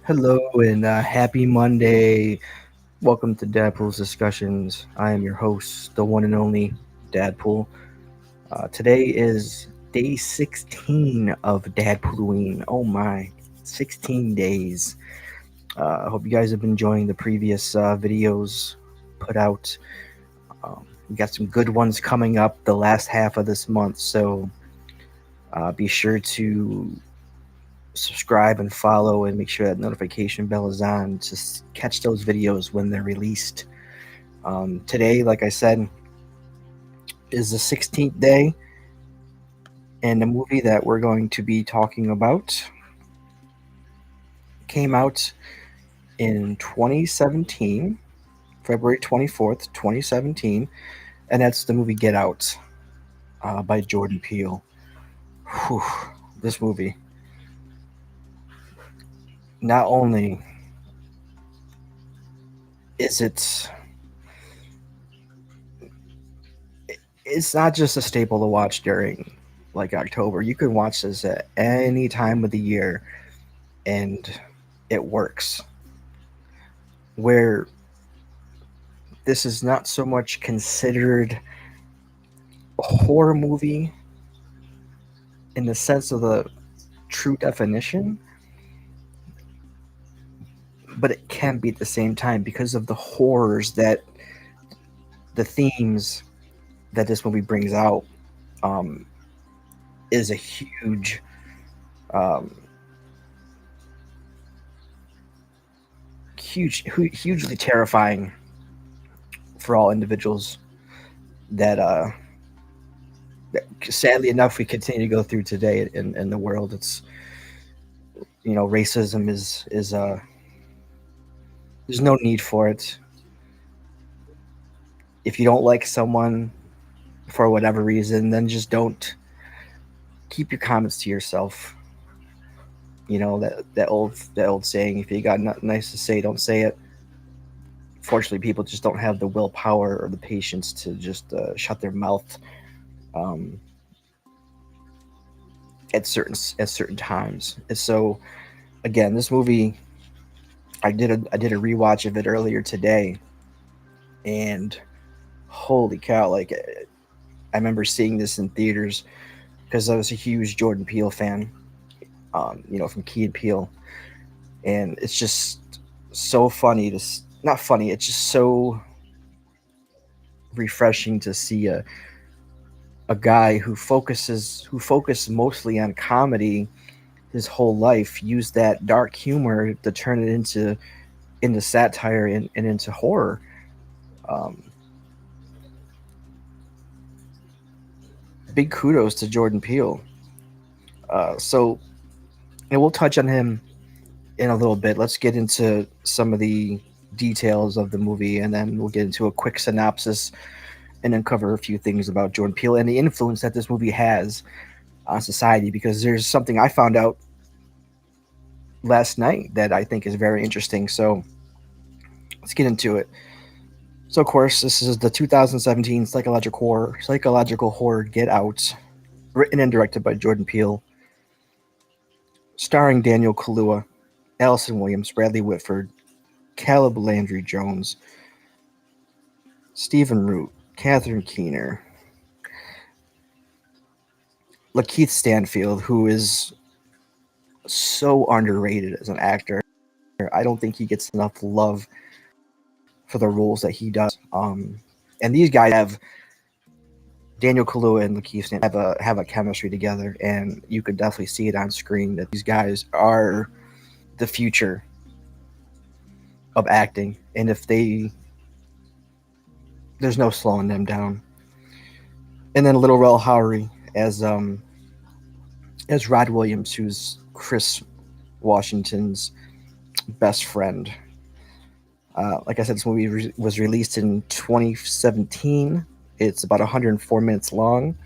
Hello and happy Monday. Welcome to DadPooL's Discussions. I am your host, the one and only DadPooL. Today is day 16 of DadPooLoWeen. Oh my, 16 days. I hope you guys have been enjoying the previous videos put out. We got some good ones coming up the last half of this month, so be sure to subscribe and follow and make sure that notification bell is on to catch those videos when they're released. Today, like I said, is the 16th day, and the movie that we're going to be talking about came out in 2017, February 24th, 2017, and that's the movie Get Out by Jordan Peele. Whew, this movie, not only is it's not just a staple to watch during like October. You can watch this at any time of the year and it works. Where this is not so much considered a horror movie in the sense of the true definition, but it can be at the same time because of the horrors that the themes that this movie brings out um, is a um, hugely terrifying for all individuals that sadly enough we continue to go through today in the world. It's racism is there's no need for it. If you don't like someone for whatever reason, then just don't. Keep your comments to yourself. That old saying, if you got nothing nice to say, don't say it. Fortunately, people just don't have the willpower or the patience to just shut their mouth um, at certain times. And so, again, this movie, I did a rewatch of it earlier today, and holy cow! Like, I remember seeing this in theaters because I was a huge Jordan Peele fan. From Key and Peele, and it's just so funny not funny. It's just so refreshing to see a guy who focused mostly on comedy his whole life use that dark humor to turn it into satire and into horror. Um, Big kudos to Jordan Peele. So, and we'll touch on him in a little bit. Let's get into some of the details of the movie, and then we'll get into a quick synopsis and then cover a few things about Jordan Peele and the influence that this movie has on society. Because there's something I found out last night that I think is very interesting. So let's get into it. So, of course, this is the 2017 psychological horror Get Out, written and directed by Jordan Peele, starring Daniel Kaluuya, Allison Williams, Bradley Whitford, Caleb Landry Jones, Stephen Root, Catherine Keener, Lakeith Stanfield, who is so underrated as an actor. I don't think he gets enough love for the roles that he does. And these guys have Daniel Kaluuya and Lakeith Stanfield have a chemistry together, and you could definitely see it on screen that these guys are the future of acting. And if there's no slowing them down. And then Little Rel Howery as Rod Williams, who's Chris Washington's best friend. Like I said, this movie was released in 2017. It's about 104 minutes long.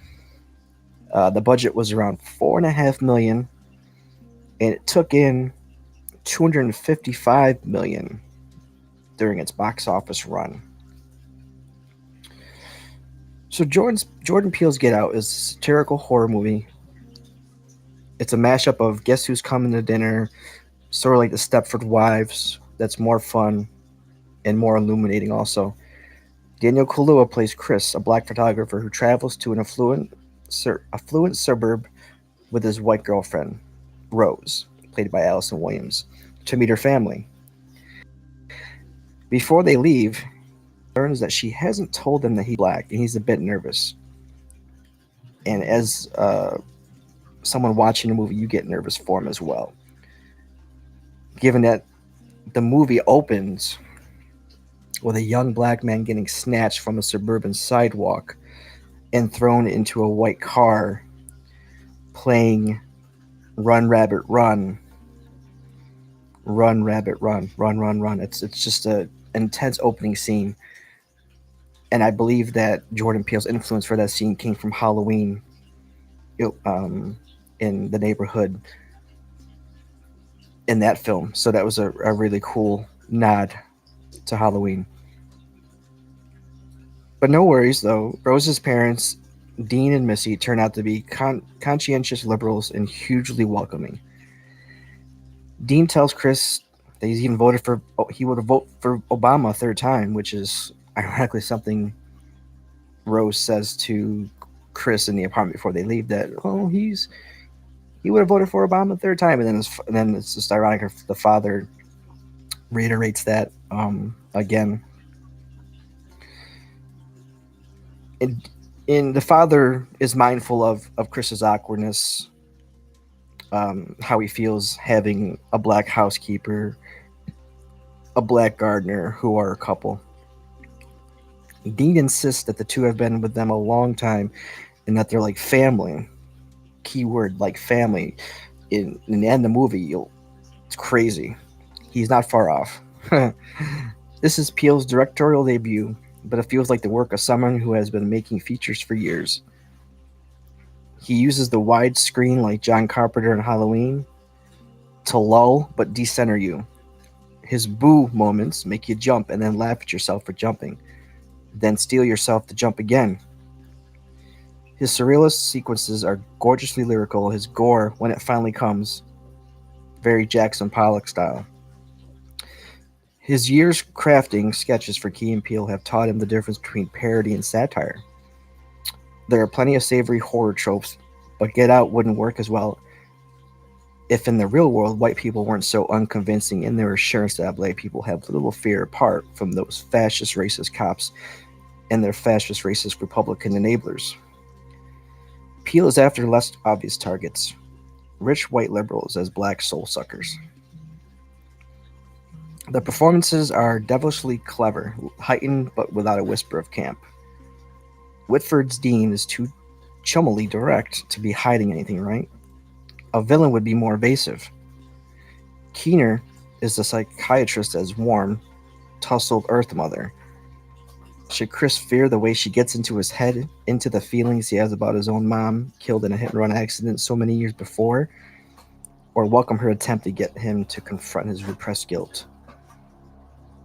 The budget was around $4.5 million, and it took in $255 million during its box office run. So Jordan Peele's Get Out is a satirical horror movie. It's a mashup of Guess Who's Coming to Dinner, sort of like the Stepford Wives. That's more fun and more illuminating. Also, Daniel Kaluuya plays Chris, a black photographer who travels to an affluent suburb with his white girlfriend, Rose, played by Allison Williams, to meet her family. Before they leave, learns that she hasn't told him that he's black, and he's a bit nervous. And as someone watching the movie, you get nervous for him as well. Given that the movie opens with a young black man getting snatched from a suburban sidewalk and thrown into a white car playing Run Rabbit Run, Run Rabbit Run, Run Run Run. It's just a intense opening scene. And I believe that Jordan Peele's influence for that scene came from Halloween, in the neighborhood in that film. So that was a really cool nod to Halloween. But no worries, though. Rose's parents, Dean and Missy, turn out to be conscientious liberals and hugely welcoming. Dean tells Chris that he's even he would vote for Obama a third time, which is ironically something Rose says to Chris in the apartment before they leave, that he would have voted for Obama a third time, and then it's just ironic if the father reiterates that again. And the father is mindful of Chris's awkwardness, how he feels having a black housekeeper, a black gardener who are a couple. Dean insists that the two have been with them a long time and that they're like family. Keyword, like family. In the end of the movie, it's crazy. He's not far off. This is Peele's directorial debut, but it feels like the work of someone who has been making features for years. He uses the widescreen like John Carpenter in Halloween to lull but decenter you. His boo moments make you jump and then laugh at yourself for jumping, then steel yourself to jump again. His surrealist sequences are gorgeously lyrical. His gore, when it finally comes, very Jackson Pollock style. His years crafting sketches for Key and Peele have taught him the difference between parody and satire. There are plenty of savory horror tropes, but Get Out wouldn't work as well if in the real world white people weren't so unconvincing in their assurance that black people have little fear apart from those fascist racist cops and their fascist racist Republican enablers. Peele is after less obvious targets, rich white liberals as black soul suckers. The performances are devilishly clever, heightened but without a whisper of camp. Whitford's Dean is too chummily direct to be hiding anything, right? A villain would be more evasive. Keener is the psychiatrist as warm, tousled Earth Mother. Should Chris fear the way she gets into his head, into the feelings he has about his own mom, killed in a hit-and-run accident so many years before, or welcome her attempt to get him to confront his repressed guilt?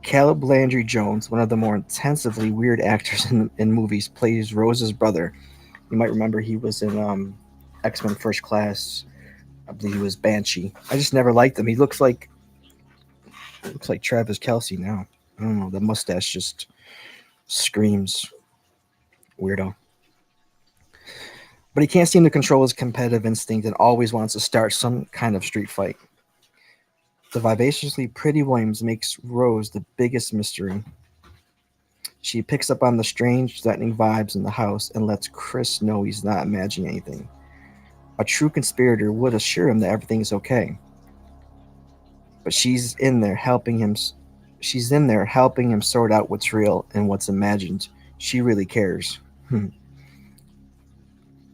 Caleb Landry Jones, one of the more intensively weird actors in movies, plays Rose's brother. You might remember he was in X-Men First Class. I believe he was Banshee. I just never liked him. He looks like Travis Kelce now. I don't know. The mustache just screams weirdo. But he can't seem to control his competitive instinct and always wants to start some kind of street fight. The vivaciously pretty Williams makes Rose the biggest mystery. She picks up on the strange, threatening vibes in the house and lets Chris know he's not imagining anything. A true conspirator would assure him that everything is okay. But she's in there helping him sort out what's real and what's imagined. She really cares.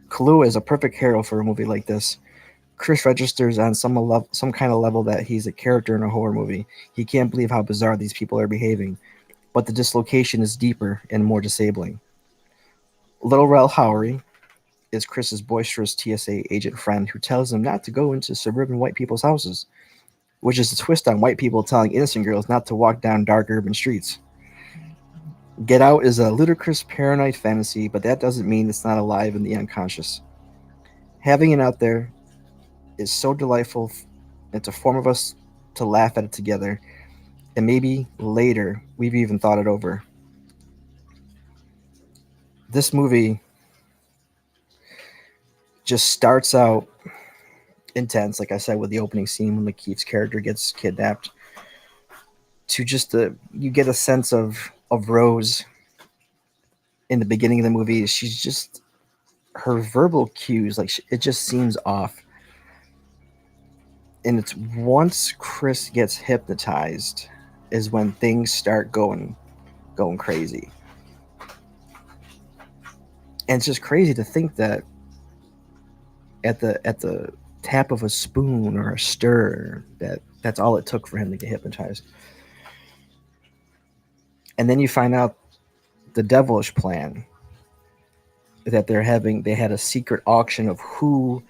Kaluuya is a perfect hero for a movie like this. Chris registers on some kind of level that he's a character in a horror movie. He can't believe how bizarre these people are behaving, but the dislocation is deeper and more disabling. Little Rel Howery is Chris's boisterous TSA agent friend who tells him not to go into suburban white people's houses, which is a twist on white people telling innocent girls not to walk down dark urban streets. Get Out is a ludicrous paranoid fantasy, but that doesn't mean it's not alive in the unconscious. Having it out there is so delightful. It's a form of us laugh at it together. And maybe later we've even thought it over. This movie just starts out intense, like I said, with the opening scene when Lakeith's character gets kidnapped. To just you get a sense of Rose in the beginning of the movie. She's just, her verbal cues, like it just seems off. And it's once Chris gets hypnotized is when things start going crazy. And it's just crazy to think that at the tap of a spoon or a stir, that's all it took for him to get hypnotized. And then you find out the devilish plan that they had a secret auction of who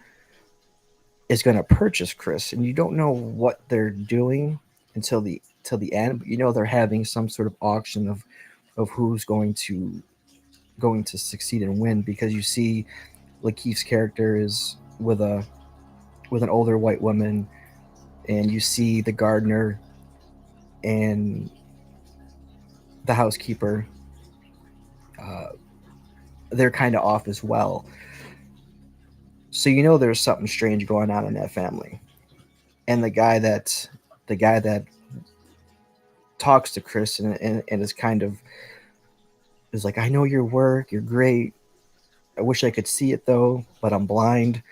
is going to purchase Chris, and you don't know what they're doing until the end. But you know they're having some sort of auction of who's going to succeed and win, because you see Lakeith's character is with an older white woman, and you see the gardener and the housekeeper. They're kind of off as well. So you know there's something strange going on in that family. And the guy that talks to Chris and is kind of is like, I know your work, you're great. I wish I could see it though, but I'm blind.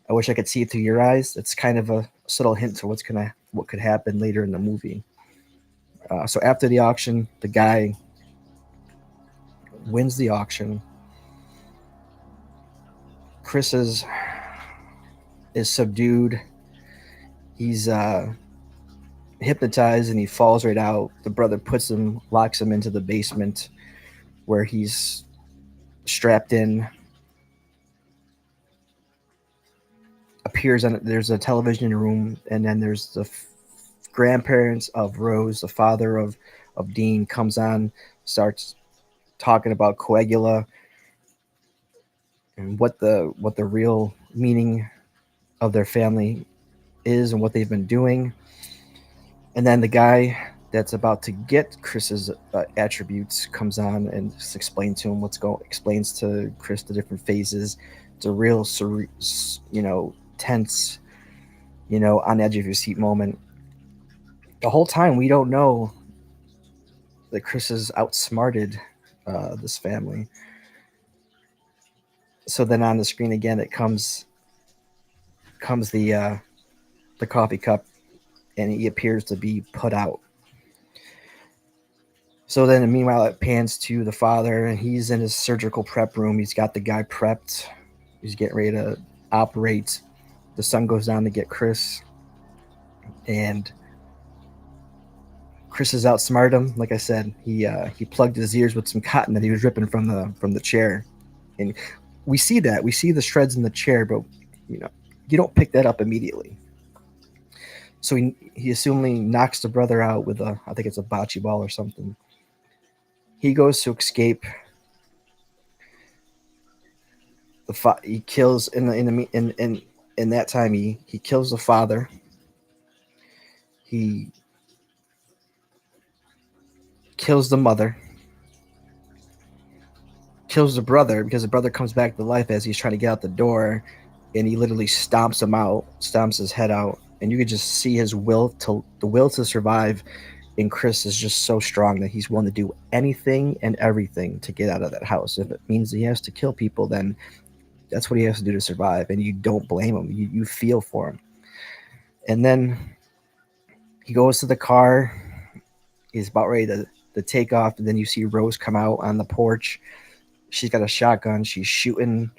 I wish I could see it through your eyes. It's kind of a subtle hint to what could happen later in the movie. So after the auction, the guy wins the auction. Chris is subdued. He's hypnotized and he falls right out. The brother locks him into the basement where he's strapped in. Appears on, there's a television in the room, and then there's the grandparents of Rose, the father of Dean, comes on, starts talking about coagula and what the real meaning of their family is and what they've been doing. And then the guy that's about to get Chris's attributes comes on and just explains to him explains to Chris the different phases. It's a real tense, on the edge of your seat moment. The whole time we don't know that Chris has outsmarted this family. So then on the screen again, it comes the coffee cup, and he appears to be put out. So then, meanwhile, it pans to the father, and he's in his surgical prep room. He's got the guy prepped. He's getting ready to operate. The son goes down to get Chris, and Chris has outsmarted him. Like I said, he plugged his ears with some cotton that he was ripping from the chair, and we see the shreds in the chair, but you don't pick that up immediately. So he assumingly knocks the brother out with I think it's a bocce ball or something. He goes to escape. He kills in that time he kills the father. He kills the mother. Kills the brother, because the brother comes back to life as he's trying to get out the door, and he literally stomps his head out, and you could just see his will to survive. And Chris is just so strong that he's willing to do anything and everything to get out of that house. If it means he has to kill people, then that's what he has to do to survive. And you don't blame him. You feel for him. And then he goes to the car. He's about ready to take off. And then you see Rose come out on the porch. She's got a shotgun. She's shooting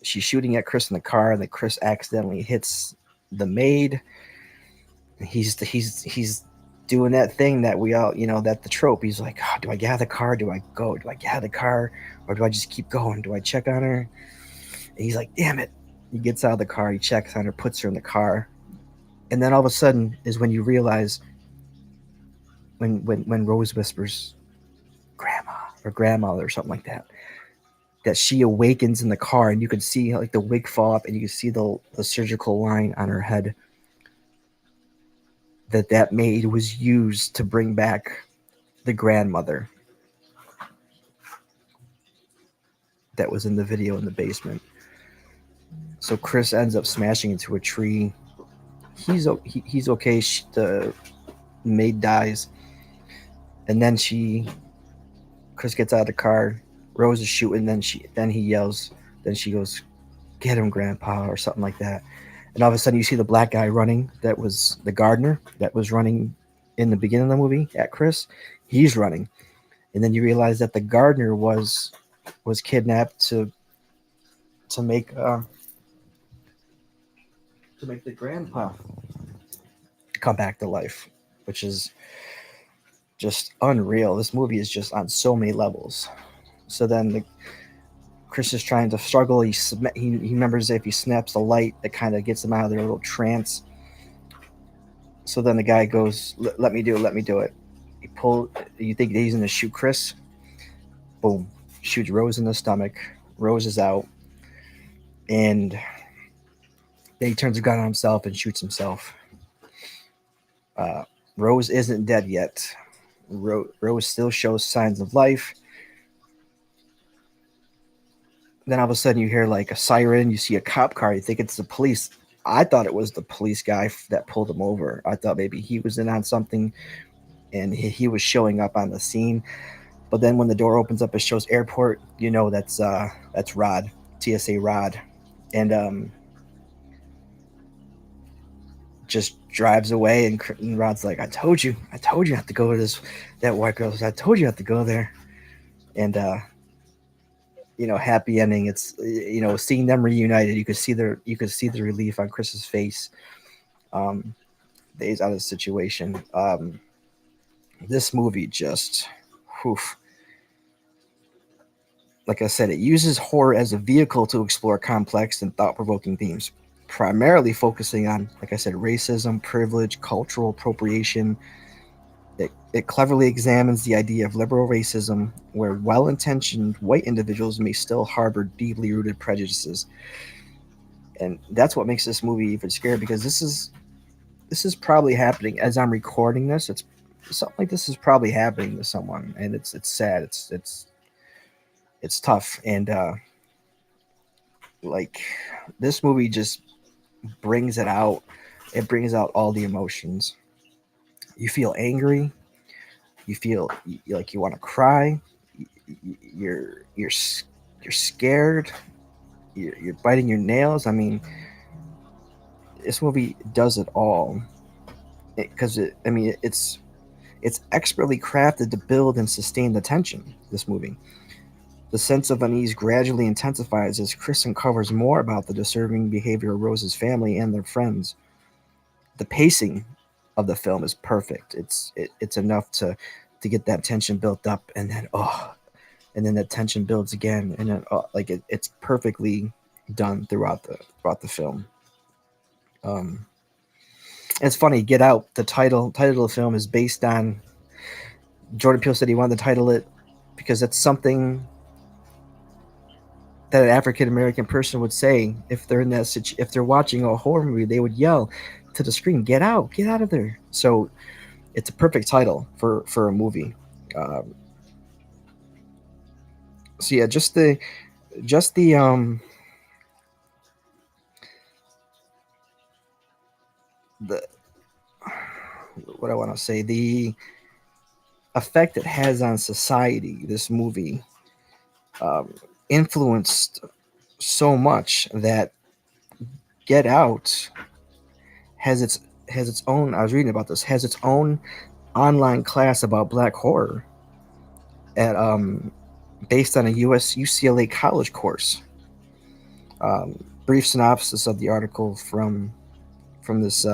at Chris in the car. And then Chris accidentally hits the maid. He's doing that thing that we all, that the trope. He's like, oh, do I get out of the car? Do I go? Do I get out of the car? Or do I just keep going? Do I check on her? And he's like, damn it. He gets out of the car. He checks on her, puts her in the car. And then all of a sudden is when you realize when Rose whispers, grandma or something like that, that she awakens in the car, and you could see like the wig fall up, and you could see the surgical line on her head. that maid was used to bring back the grandmother that was in the video in the basement. So Chris ends up smashing into a tree. He's okay. The maid dies, and then Chris gets out of the car. Rose is shooting. Then he yells. Then she goes, "Get him, Grandpa," or something like that. And all of a sudden, you see the black guy running. That was the gardener that was running in the beginning of the movie at Chris. He's running, and then you realize that the gardener was kidnapped to make the grandpa come back to life, which is just unreal. This movie is just on so many levels. So then Chris is trying to struggle. He remembers if he snaps the light, that kind of gets him out of their little trance. So then the guy goes, "Let me do it. Let me do it." You think he's going to shoot Chris? Boom. Shoots Rose in the stomach. Rose is out. And then he turns the gun on himself and shoots himself. Rose isn't dead yet. Rose still shows signs of life. Then all of a sudden you hear like a siren. You see a cop car. You think it's the police. I thought it was the police guy that pulled him over. I thought maybe he was in on something, and he was showing up on the scene. But then when the door opens up, it shows airport. You know that's Rod, TSA Rod, and just drives away. And Rod's like, "I told you not to go to this." That white girl says, "I told you not to go there," and happy ending. It's seeing them reunited. You could see the relief on Chris's face. Days out of the situation. This movie just, oof. Like I said, it uses horror as a vehicle to explore complex and thought-provoking themes, primarily focusing on, like I said, racism, privilege, cultural appropriation. It cleverly examines the idea of liberal racism, where well-intentioned white individuals may still harbor deeply rooted prejudices. And that's what makes this movie even scary, because this is probably happening as I'm recording this. It's something like this is probably happening to someone, and it's sad. It's tough, and like this movie just brings it out. It brings out all the emotions. You feel angry. You feel like you want to cry. You're scared. You're biting your nails. I mean, this movie does it all, because it's expertly crafted to build and sustain the tension. This movie. The sense of unease gradually intensifies as Chris uncovers more about the disturbing behavior of Rose's family and their friends. The pacing of the film is perfect. It's enough to get that tension built up, and then that tension builds again, and then it's perfectly done throughout the film. It's funny. Get Out. The title of the film is based on. Jordan Peele said he wanted to title it because it's something that an African American person would say if they're in that if they're watching a horror movie. They would yell to the screen, "Get out of there!" So it's a perfect title for a movie. So yeah, just the what I want to say, the effect it has on society. This movie influenced so much that Get Out has its own. I was reading about this. Has its own online class about black horror at based on a UCLA college course. Brief synopsis of the article from this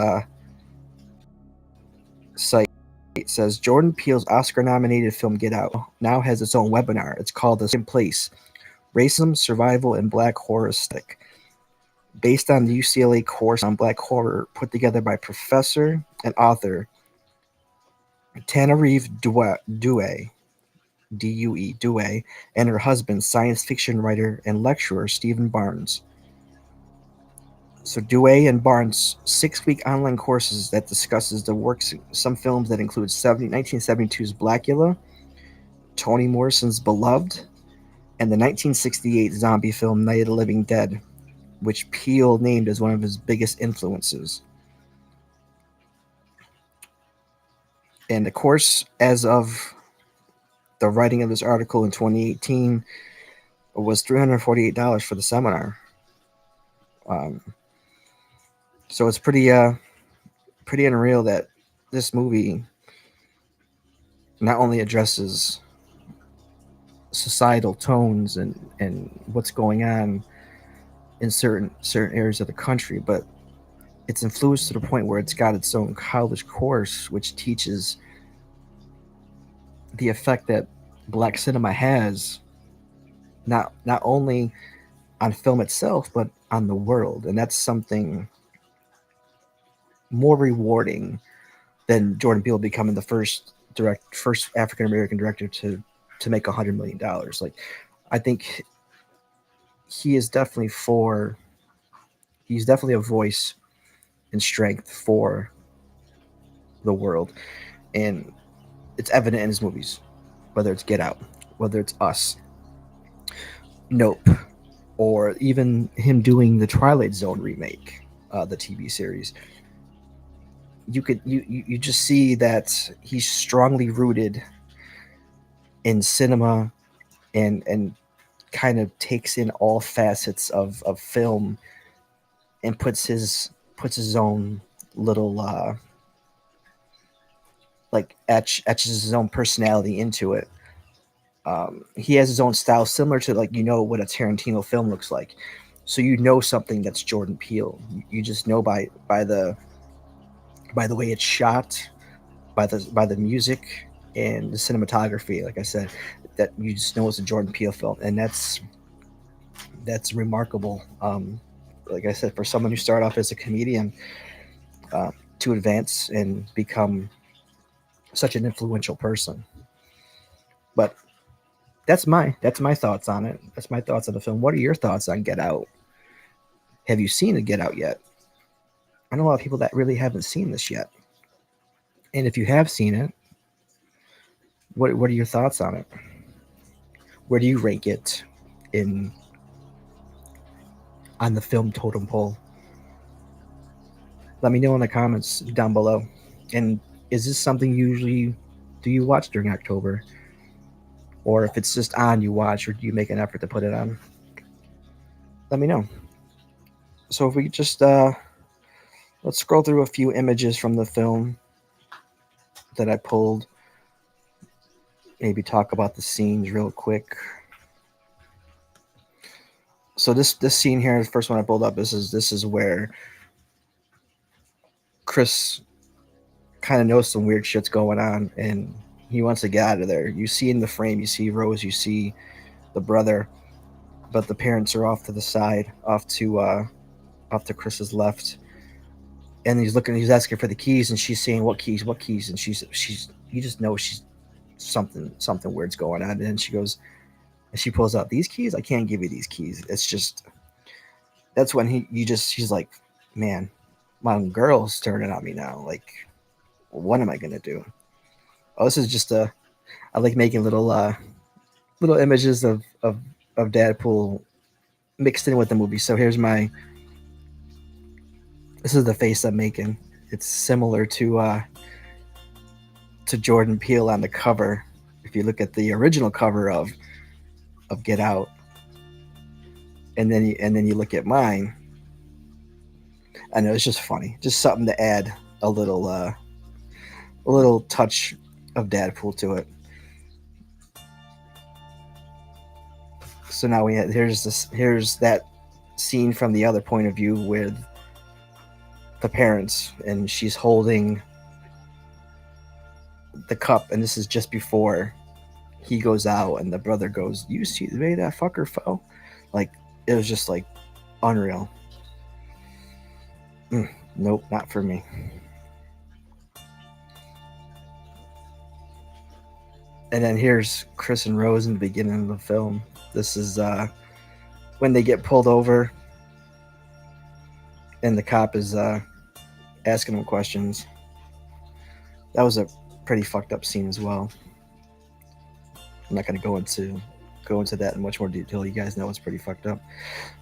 site. It says Jordan Peele's Oscar-nominated film Get Out now has its own webinar. It's called The Second Place: Racism, Survival, and Black Horror Aesthetic. Based on the UCLA course on black horror put together by professor and author Tanarive Due, D-U-E, and her husband, science fiction writer and lecturer Stephen Barnes. So Dewey and Barnes' 6-week online courses that discusses the works, some films that include 1972's Blackula, Toni Morrison's Beloved, and the 1968 zombie film Night of the Living Dead, which Peele named as one of his biggest influences. And of course, as of the writing of this article in 2018, it was $348 for the seminar. So it's pretty unreal that this movie not only addresses societal tones and what's going on in certain areas of the country, but it's influenced to the point where it's got its own college course which teaches the effect that black cinema has not only on film itself but on the world, and that's something more rewarding than Jordan Peele becoming the first African American director to make $100 million. Like, I think he is definitely he's definitely a voice and strength for the world, and it's evident in his movies, whether it's Get Out, whether it's Us, Nope, or even him doing the Twilight Zone remake, the TV series. You just see that he's strongly rooted in cinema, and kind of takes in all facets of film and puts his own little like etches his own personality into it. He has his own style similar to, like, what a Tarantino film looks like, so something that's Jordan Peele. You just know by the way it's shot, by the music and the cinematography. Like I said, that you just know it's a Jordan Peele film, and that's remarkable. Like I said, for someone who started off as a comedian, to advance and become such an influential person. But that's my thoughts on it. That's my thoughts on the film. What are your thoughts on Get Out? Have you seen the Get Out yet? I know a lot of people that really haven't seen this yet. And if you have seen it, what are your thoughts on it? Where do you rank it on the film totem pole? Let me know in the comments down below. And is this something do you watch during October? Or if it's just on, you watch, or do you make an effort to put it on? Let me know. So if we just let's scroll through a few images from the film that I pulled. Maybe talk about the scenes real quick. So this scene here, the first one I pulled up, this is where Chris kind of knows some weird shit's going on, and he wants to get out of there. You see in the frame, you see Rose, you see the brother, but the parents are off to the side, off to Chris's left, and he's asking for the keys, and she's saying, what keys, and she's you just know she's something weird's going on. And then she goes, and she pulls out these keys. I can't give you these keys. It's just, that's when she's like, man, my girl's turning on me now. Like, what am I gonna do? Oh, this is just I like making little images of DadPooL mixed in with the movie. So this is the face I'm making. It's similar to Jordan Peele on the cover. If you look at the original cover of Get Out, and then you look at mine, I know it's just funny, just something to add a little touch of DadPooL to it. So now here's that scene from the other point of view with the parents, and she's holding the cup, and this is just before he goes out, and the brother goes, "You see the way that fucker fell?" Like, it was just like unreal. Nope, not for me. And then here's Chris and Rose in the beginning of the film. This is when they get pulled over and the cop is asking him questions. That was a pretty fucked up scene as well. I'm not going to go into that in much more detail. You guys know it's pretty fucked up.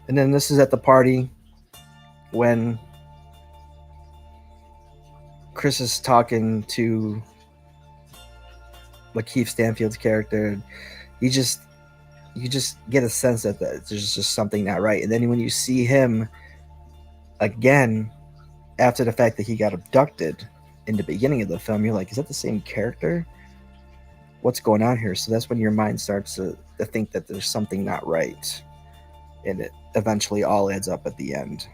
And then this is at the party when Chris is talking to Lakeith Stanfield's character. You just get a sense that there's just something not right. And then when you see him again after the fact that he got abducted in the beginning of the film, you're like, is that the same character? What's going on here? So that's when your mind starts to think that there's something not right, and it eventually all adds up at the end.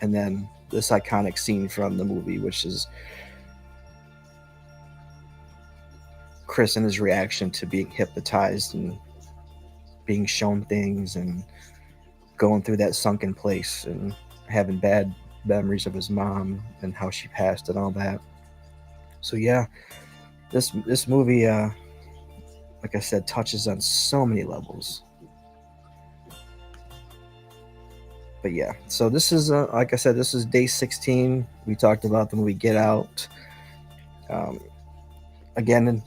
And then this iconic scene from the movie, which is Chris and his reaction to being hypnotized and being shown things and going through that sunken place and having bad memories of his mom and how she passed and all that. So yeah, this movie, like I said, touches on so many levels. But yeah, so this is like I said, this is day 16. We talked about the movie Get Out. Again,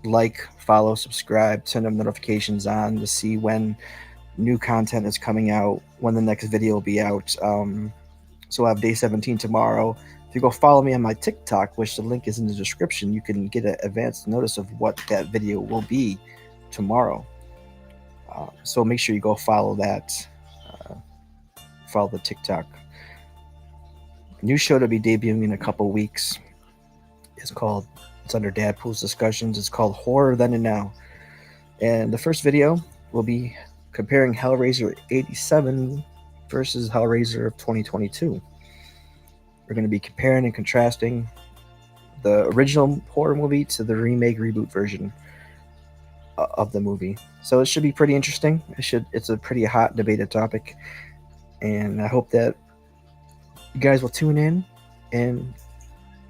like, follow, subscribe, turn them notifications on to see when new content is coming out, when the next video will be out. So I have day 17 tomorrow. If you go follow me on my TikTok, which the link is in the description, you can get an advanced notice of what that video will be tomorrow. So make sure you go follow that. Follow the TikTok. New show to be debuting in a couple weeks. It's under DadPooL's Discussions. It's called Horror Then and Now. And the first video will be comparing Hellraiser 87 versus Hellraiser of 2022. We're going to be comparing and contrasting the original horror movie to the remake reboot version of the movie. So it should be pretty interesting. It's a pretty hot debated topic, and I hope that you guys will tune in and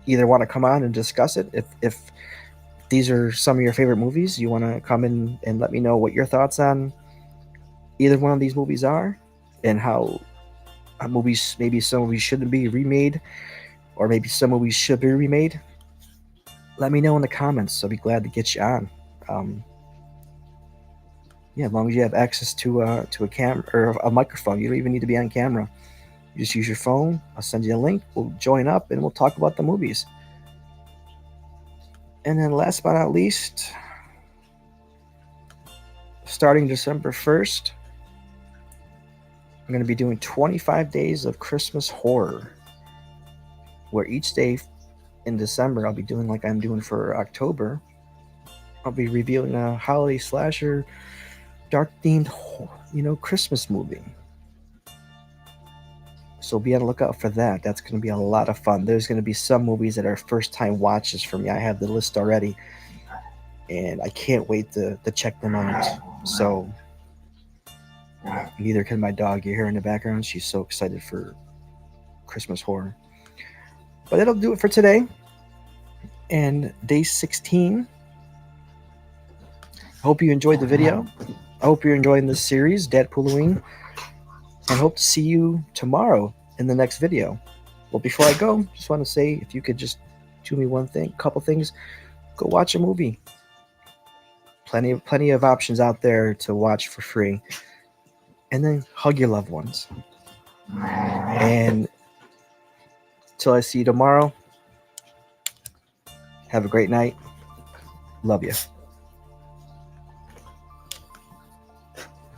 either want to come on and discuss it. If these are some of your favorite movies, you want to come in and let me know what your thoughts on either one of these movies are, and how movies, maybe some movies shouldn't be remade, or maybe some movies should be remade. Let me know in the comments. I'll be glad to get you on. Yeah, as long as you have access to a camera or a microphone, you don't even need to be on camera. You just use your phone. I'll send you a link. We'll join up and we'll talk about the movies. And then last but not least, starting December 1st, I'm going to be doing 25 days of Christmas horror, where each day in December I'll be doing like I'm doing for October. I'll be reviewing a holiday slasher, dark themed, Christmas movie. So be on the lookout for that. That's going to be a lot of fun. There's going to be some movies that are first time watches for me. I have the list already, and I can't wait to check them out. So neither can my dog. You hear in the background, she's so excited for Christmas horror. But that'll do it for today and day 16. I hope you enjoyed the video. I hope you're enjoying this series, DadPooLoWeen, and hope to see you tomorrow in the next video. Well, before I go, just want to say, if you could just do me one thing, couple things, go watch a movie. Plenty of options out there to watch for free. And then hug your loved ones. And till I see you tomorrow, have a great night. Love you.